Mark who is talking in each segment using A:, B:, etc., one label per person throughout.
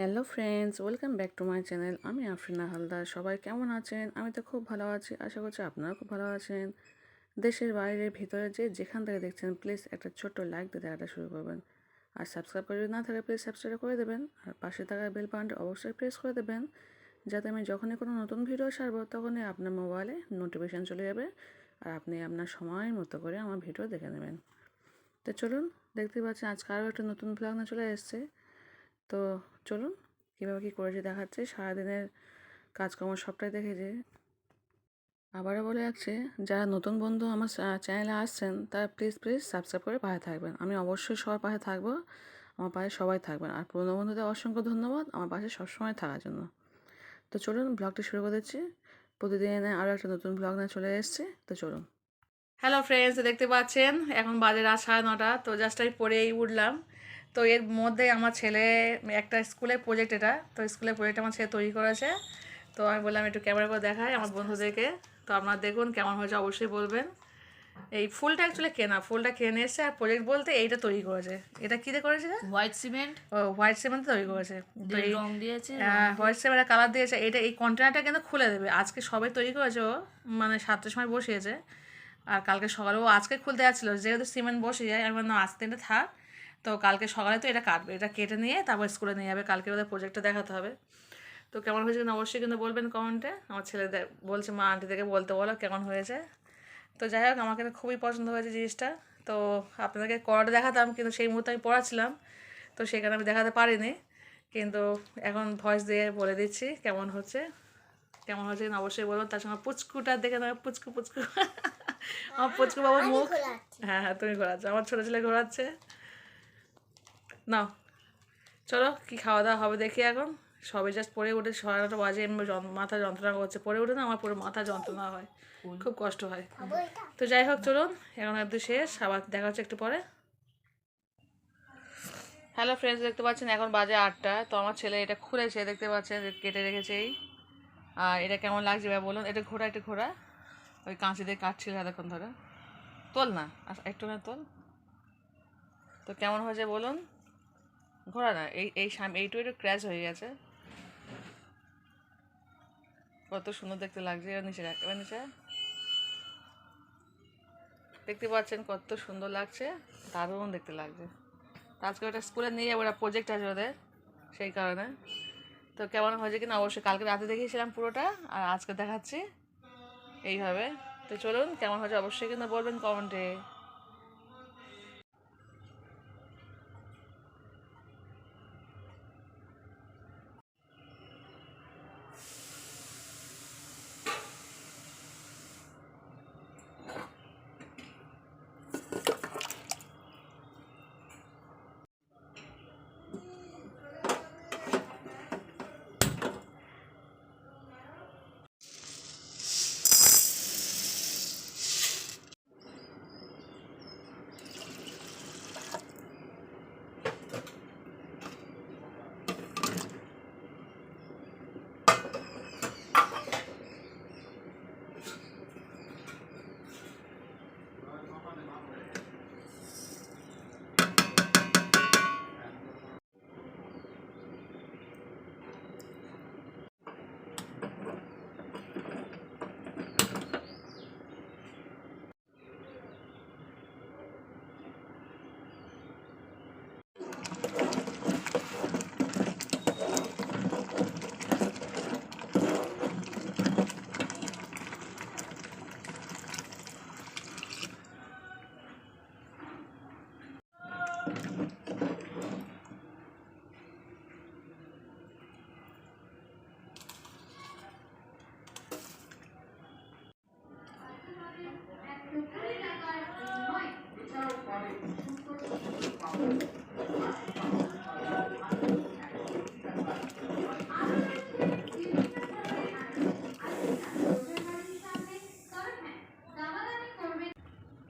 A: Hello friends, welcome back to my channel. আমি আফরিনা হালদার। সবাই কেমন আছেন? আমি তো খুব ভালো আছি, আশা করছি আপনারাও খুব ভালো আছেন। দেশের বাইরে ভিতরে যেখান থেকে দেখছেন, প্লিজ একটা ছোট্ট লাইক দিয়ে দেখাটা শুরু করবেন। আর সাবস্ক্রাইব করে যদি না থাকে, প্লিজ সাবস্ক্রাইব করে দেবেন। আর পাশে থাকা বেল বাটনটি অবশ্যই প্রেস করে দেবেন, যাতে আমি যখনই কোনো নতুন ভিডিও ছাড়বো তখনই আপনার মোবাইলে নোটিফিকেশান চলে যাবে আর আপনি আপনার সময় মতো করে আমার ভিডিও দেখে নেবেন। তো চলুন, দেখতে পাচ্ছেন আজকে আরও একটা নতুন ব্লগ না চলে এসছে। তো চলুন কীভাবে কী করেছি দেখাচ্ছি। সারাদিনের কাজকর্ম সবটাই দেখেছি। আবারও বলে রাখছি, যারা নতুন বন্ধু আমার চ্যানেলে আসছেন তারা প্লিজ প্লিজ সাবস্ক্রাইব করে পাশে থাকবেন। আমি অবশ্যই সবার পাশে থাকবো, আমার পাশে সবাই থাকবেন। আর পুরনো বন্ধুদের অসংখ্য ধন্যবাদ আমার পাশে সবসময় থাকার জন্য। তো চলুন ব্লগটি শুরু করে দিচ্ছি। প্রতিদিনে আরও একটা নতুন ব্লগ নিয়ে চলে এসেছি। তো চলুন। হ্যালো ফ্রেন্ডস, দেখতে পাচ্ছেন এখন বাজে রাত 9:30। তো জাস্ট আমি পড়েই উঠলাম। তো এর মধ্যে আমার ছেলে একটা স্কুলের প্রজেক্ট, এটা তো স্কুলের প্রজেক্ট আমার ছেলে তৈরি করেছে। তো আমি বললাম একটু ক্যামেরা করে দেখাই আমার বন্ধুদেরকে। তো আপনারা দেখুন কেমন হয়েছে, অবশ্যই বলবেন। এই ফুলটা অ্যাকচুয়ালি কেনা, ফুলটা কিনে এসছে। আর প্রজেক্ট বলতে এইটা তৈরি করেছে। এটা কী দিয়ে করেছে?
B: হোয়াইট সিমেন্ট,
A: ও, হোয়াইট সিমেন্ট তৈরি করেছে। তো এই
B: রং দিয়েছে,
A: হোয়াইট সিমেন্টের কালার দিয়েছে। এটা এই কন্টেনারটা কিন্তু খুলে দেবে। আজকে সবে তৈরি করেছে ও, মানে 7টার সময় বসিয়েছে। আর কালকে সকালে ও আজকে খুলতে যাচ্ছিলো, যেহেতু সিমেন্ট বসে যায় আমি বললাম আজকে এটা থাক। তো কালকে সকালে তো এটা কাটবে, এটা কেটে নিয়ে তারপর স্কুলে নিয়ে যাবে। কালকে ওদের প্রজেক্টটা দেখাতে হবে। তো কেমন হয়েছে কিন্তু অবশ্যই কিন্তু বলবেন কমেন্টে। আমার ছেলে বলছে মা আন্টিদেরকে বলতে বলো কেমন হয়েছে। তো যাই হোক, আমার কিন্তু খুবই পছন্দ হয়েছে জিনিসটা। তো আপনাদেরকে করাটা দেখাতাম, কিন্তু সেই মুহূর্তে আমি পড়াচ্ছিলাম, তো সেখানে আমি দেখাতে পারিনি। কিন্তু এখন ভয়েস দিয়ে বলে দিচ্ছি কেমন হচ্ছে। কেমন হয়েছে কিন্তু অবশ্যই বলবো। তার সঙ্গে পুচকুটা দেখে না, পুচকু পুচকু আমার পুচকু বাবুর মুখ। হ্যাঁ হ্যাঁ, তুমি ঘোরাচ্ছ, আমার ছোটো ছেলে ঘোরাচ্ছে। নাও চলো, কি খাওয়া দাওয়া হবে দেখি। এখন সবে জাস্ট পড়ে উঠে 9:30 বাজে, এমনি মাথা যন্ত্রণা করছে। পড়ে উঠে না আমার পুরো মাথা যন্ত্রণা হয়, খুব কষ্ট হয়। তো যাই হোক চলুন, এখন একটু শেষ, আবার দেখা হচ্ছে একটু পরে। হ্যালো ফ্রেন্ডস, দেখতে পাচ্ছেন এখন বাজে 8টা। তো আমার ছেলে এটা খুলেছে, দেখতে পাচ্ছেন কেটে রেখেছে এই। আর এটা কেমন লাগছে ভাই বলুন। এটা ঘোরা, একটু ঘোরা, ওই কাঁচি দিয়ে কাটছিল এতক্ষণ ধরে। তোল না, একটু না তোল। তো কেমন হয়েছে বলুন। ঘোরা না, এই এই এইটু একটু ক্র্যাশ হয়ে গেছে। কত সুন্দর দেখতে লাগছে। এবার নিচে রাখ, এবার নিচে। দেখতে পাচ্ছেন কত সুন্দর লাগছে, দারুণ দেখতে লাগছে। আজকে ওটা স্কুলে নিয়ে যাবো, ওরা প্রজেক্ট আছে ওদের, সেই কারণে। তো কেমন হয়েছে কিনা অবশ্যই, কালকে রাতে দেখিয়েছিলাম পুরোটা, আর আজকে দেখাচ্ছি এইভাবে। তো চলুন, কেমন হয়েছে অবশ্যই কিন্তু বলবেন কমেন্টে।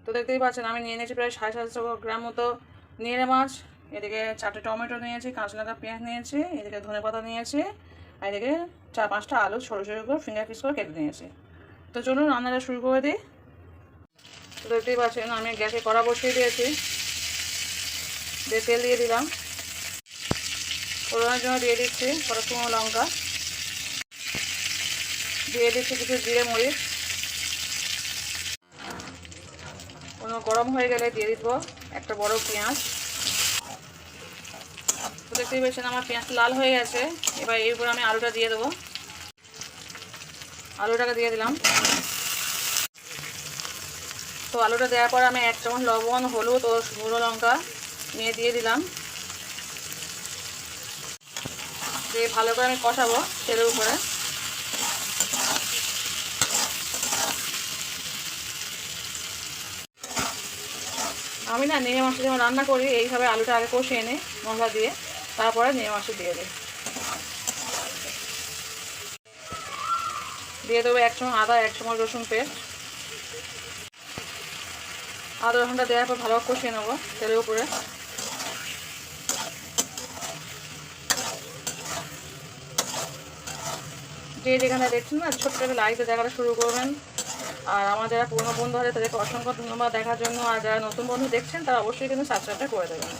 A: তো দেখতেই পাচ্ছেন আমি নিয়ে নিয়েছি প্রায় 750 গ্রাম মতো নিয়ে মাছ। এদিকে 4টে টমেটো নিয়েছি, কাঁচা লঙ্কা, পেঁয়াজ নিয়েছি, এদিকে ধনেপাতা নিয়েছি, আর এদিকে 4-5টা আলু ছোটো ছোটো করে ফিঙ্গার পিস করে কেটে নিয়েছি। তো চলুন রান্নাটা শুরু করে দিই। তো দেখতেই পাচ্ছেন আমি গ্যাসে কড়া বসিয়ে দিয়েছি, দিয়ে তেল দিয়ে দিলাম। ফোড়নের জন্য দিয়ে দিচ্ছি কটা শুকনো লঙ্কা, দিয়ে দিচ্ছি কিছু জিরে মরিচ। গরম হয়ে গেলে দিয়ে দিব একটা বড় পেঁয়াজ। তো দেখতেই পেয়েছেন আমার পেঁয়াজ লাল হয়ে গেছে। এবার এর উপর আমি আলুটা দিয়ে দেবো। আলুটাকে দিয়ে দিলাম। তো আলুটা দেওয়ার পর আমি 1 চামচ লবণ, হলুদ ও গুঁড়ো লঙ্কা নিয়ে দিয়ে দিলাম। দিয়ে ভালো করে আমি কষাবো তেলের উপরে। আমি না নেড়ে মাছটা যখন রান্না করি এইভাবে আলুটা আগে কষিয়ে নিই মশলা দিয়ে, তারপরে নেড়ে মাছটা দিয়ে দিই। দিয়ে দেবো 1 চামচ আদা, 1 চামচ রসুন পেস্ট। আদা রসুনটা দেওয়ার পর ভালো কষিয়ে নেবো তেলের উপরে। যে যেখানে দেখছেন না ছোট্ট করে লাইক দিয়ে দেখাটা শুরু করবেন। আর আমার যারা পুরনো বন্ধু আছে তাদেরকে অসংখ্য ধন্যবাদ দেখার জন্য। আর যারা নতুন বন্ধু দেখছেন তারা অবশ্যই কিন্তু সাবস্ক্রাইবটা করে দেবেন।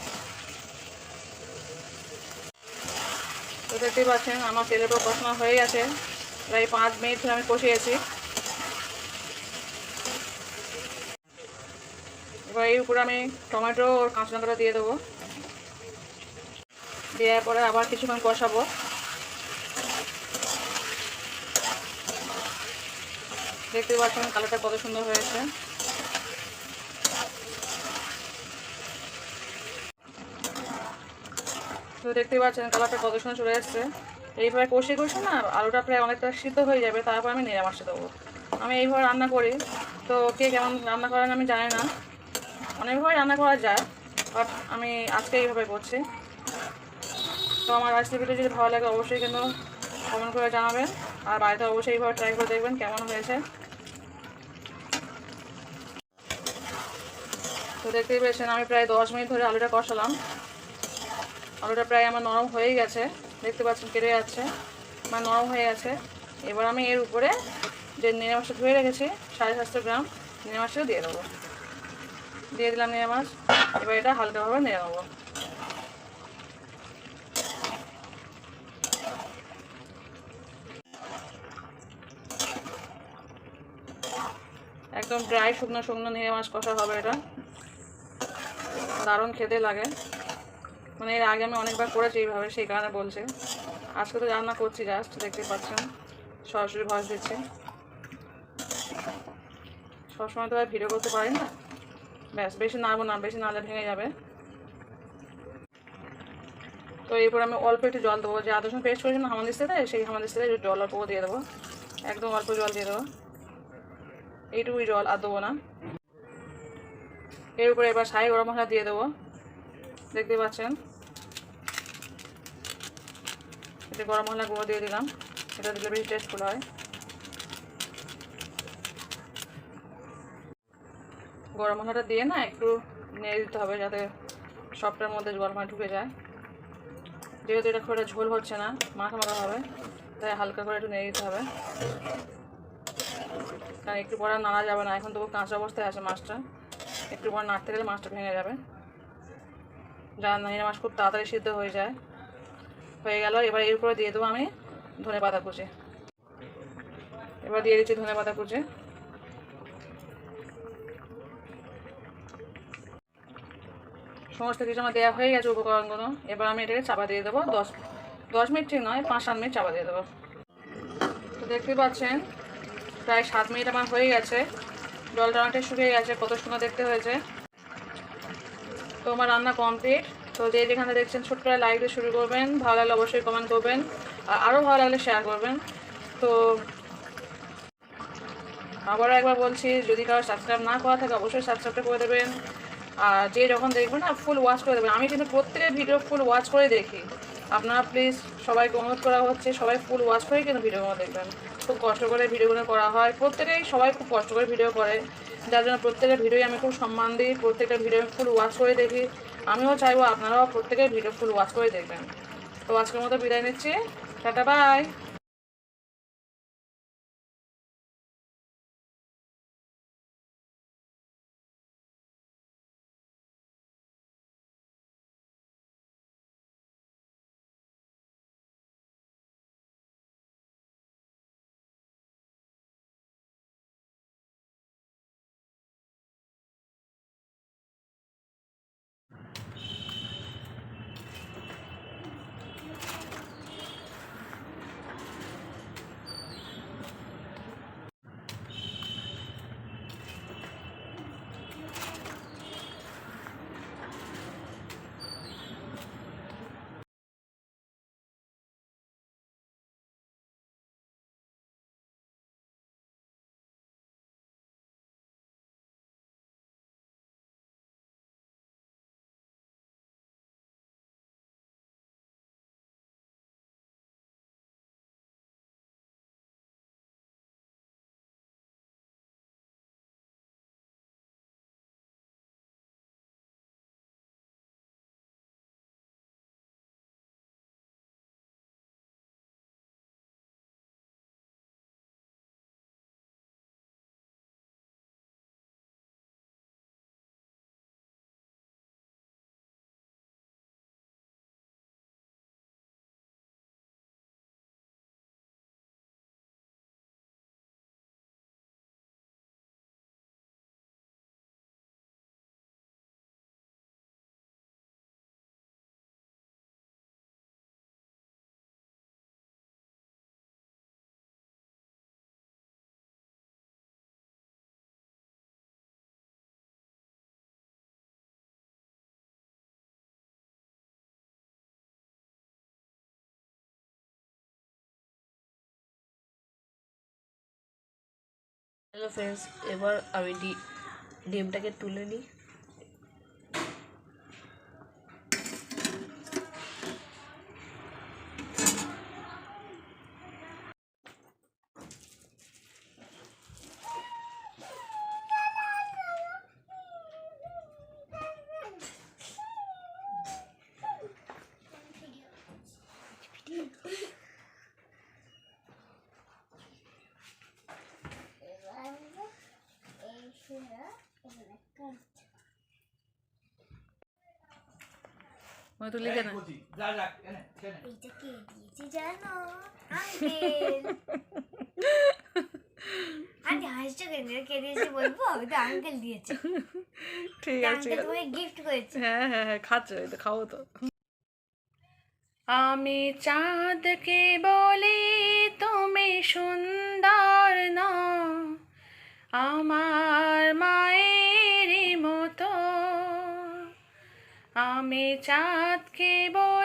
A: তো দেখতেই পাচ্ছেন আমার তেলের উপর কষানো হয়ে গেছে। প্রায় 5 মিনিট ধরে আমি কষিয়েছি। এবার এর উপরে আমি টমেটো আর কাঁচা লঙ্কাটা দিয়ে দেবো। দেওয়ার পরে আবার কিছুক্ষণ কষাবো। দেখতে পাচ্ছেন কালারটা কত সুন্দর হয়েছে। তো দেখতে পাচ্ছেন কালারটা কত সুন্দর চলে এসছে। এইভাবে কষে কষে না আলুটা প্রায় অনেকটা সিদ্ধ হয়ে যাবে, তারপর আমি নেড়ে মাছটা দেবো। আমি এইভাবে রান্না করি। তো কে কেমন রান্না করেন আমি জানি না, অনেকভাবে রান্না করা যায়, বাট আমি আজকে এইভাবে করছি। তো আমার রেসিপিটা যদি ভালো লাগে অবশ্যই কিন্তু কমেন্ট করে জানাবেন। আর বাড়িতে অবশ্যই এইভাবে ট্রাই করে দেখবেন কেমন হয়েছে। তো দেখতেই পেয়েছেন আমি প্রায় 10 মিনিট ধরে আলুটা কষালাম। আলুটা প্রায় আমার নরম হয়ে গেছে, দেখতে পাচ্ছেন কেটে যাচ্ছে, আমার নরম হয়ে গেছে। এবার আমি এর উপরে যে নেড়ে মাছটা ধুয়ে রেখেছি 750 গ্রাম নেড়ে মাছটা দিয়ে দেবো। দিয়ে দিলাম নেড়ে মাছ। এবার এটা হালকাভাবে নেড়ে নেবো। একদম ড্রাই শুকনো শুকনো নেড়ে মাছ কষা হবে। এটা দারুণ খেতে লাগে। মানে এর আগে আমি অনেকবার করেছি এইভাবে, সেই কারণে বলছি। আজকে তো রান্না করছি জাস্ট, দেখতে পাচ্ছেন সরাসরি ভয়েস দিচ্ছি। সবসময় তো আর ভিডিও করতে পারি না। ব্যাস বেশি নাড়বো না, বেশি নাড়লে ভেঙে যাবে। তো এরপর আমি অল্প একটু জল দেবো। যে আদা রসুন পেস্ট করেছি না হামানদিস্তাতে, সেই হামানদিস্তাতে জল অল্প দিয়ে দেবো। একদম অল্প জল দিয়ে দেবো, এইটুকুই জল, আর দেবো না। এর উপরে এবার শাহি গরম মশলা দিয়ে দেবো। দেখতে পাচ্ছেন এটা গরম মশলা গুঁড়ো দিয়ে দিলাম। এটা দিলে বেশি টেস্টফুল হয়। গরম মশলাটা দিয়ে না একটু নেড়ে দিতে হবে যাতে সবটার মধ্যে গরম মশলা ঢুকে যায়। যেহেতু এটা খুব ঝোল হচ্ছে না, মাখা মাখা হবে, তাই হালকা করে একটু নেড়ে দিতে হবে। কারণ একটু পরে নাড়া যাবে না, এখন তবু কাঁচা অবস্থায় আছে মাছটা। একটু পর নাড়তে গেলে মাছটা ভেঙে যাবে। যা নেড়ে মাছ খুব তাড়াতাড়ি সিদ্ধ হয়ে যায়। হয়ে গেল। এবার এর উপরে দিয়ে দেবো আমি ধনেপাতা কুচি। এবার দিয়ে দিচ্ছি ধনেপাতা কুচি। সমস্ত কিছু আমার দেওয়া হয়ে গেছে উপকরণগুলো। এবার আমি এটাকে চাপা দিয়ে দেবো। 10 মিনিট ঠিক নয়, 5-7 মিনিট চাপা দিয়ে দেবো। তো দেখতে পাচ্ছেন প্রায় 7 মিনিট আমার হয়ে গেছে। জলটা অনেকটা শুকিয়ে গেছে, কত সুন্দর দেখতে হয়েছে। তো আমার রান্না কমপ্লিট। তো যে যেখানে দেখছেন ছোট্ট করে লাইক দিয়ে শুরু করবেন, ভালো লাগলে অবশ্যই কমেন্ট করবেন, আর আরও ভালো লাগলে শেয়ার করবেন। তো আবারও একবার বলছি, যদি কারো সাবস্ক্রাইব না করা থাকে অবশ্যই সাবস্ক্রাইবটা করে দেবেন। আর যে যখন দেখবেন না ফুল ওয়াচ করে দেবেন। আমি কিন্তু প্রত্যেকের ভিডিও ফুল ওয়াচ করে দেখি। আপনারা প্লিজ সবাইকে অনুরোধ করা হচ্ছে সবাই ফুল ওয়াচ করেই কিন্তু ভিডিওগুলো দেখবেন। খুব কষ্ট করে ভিডিওগুলো করা হয়, প্রত্যেকেই সবাই খুব কষ্ট করে ভিডিও করে, যার জন্য প্রত্যেকের ভিডিওই আমি খুব সম্মান দিই। প্রত্যেকটা ভিডিও ফুল ওয়াচ করে দেখি। আমিও চাইবো আপনারাও প্রত্যেকের ভিডিও ফুল ওয়াচ করে দেখবেন। তো আজকের মতো বিদায় নিচ্ছি। Tata, by.
B: হ্যালো ফ্রেন্ডস, এবার আমি ডিমটাকে তুলে নিই।
A: তুই লিখে না।
C: এইটা কে দিয়েছে জানো? আঙ্কেল। আন্টি হাসছো কেন? কে দিয়েছে বলবো? আমি তো আঙ্কেল দিয়েছে।
A: ঠিক আছে
C: আঙ্কেল তোমাকে গিফট করেছে।
A: হ্যাঁ হ্যাঁ হ্যাঁ, খাচ্ছ তো, খাও তো। আমি চাঁদকে বলি তুমি সুন্দর নও, আমার মায়েরই মতো। আমি চাঁদকে বলি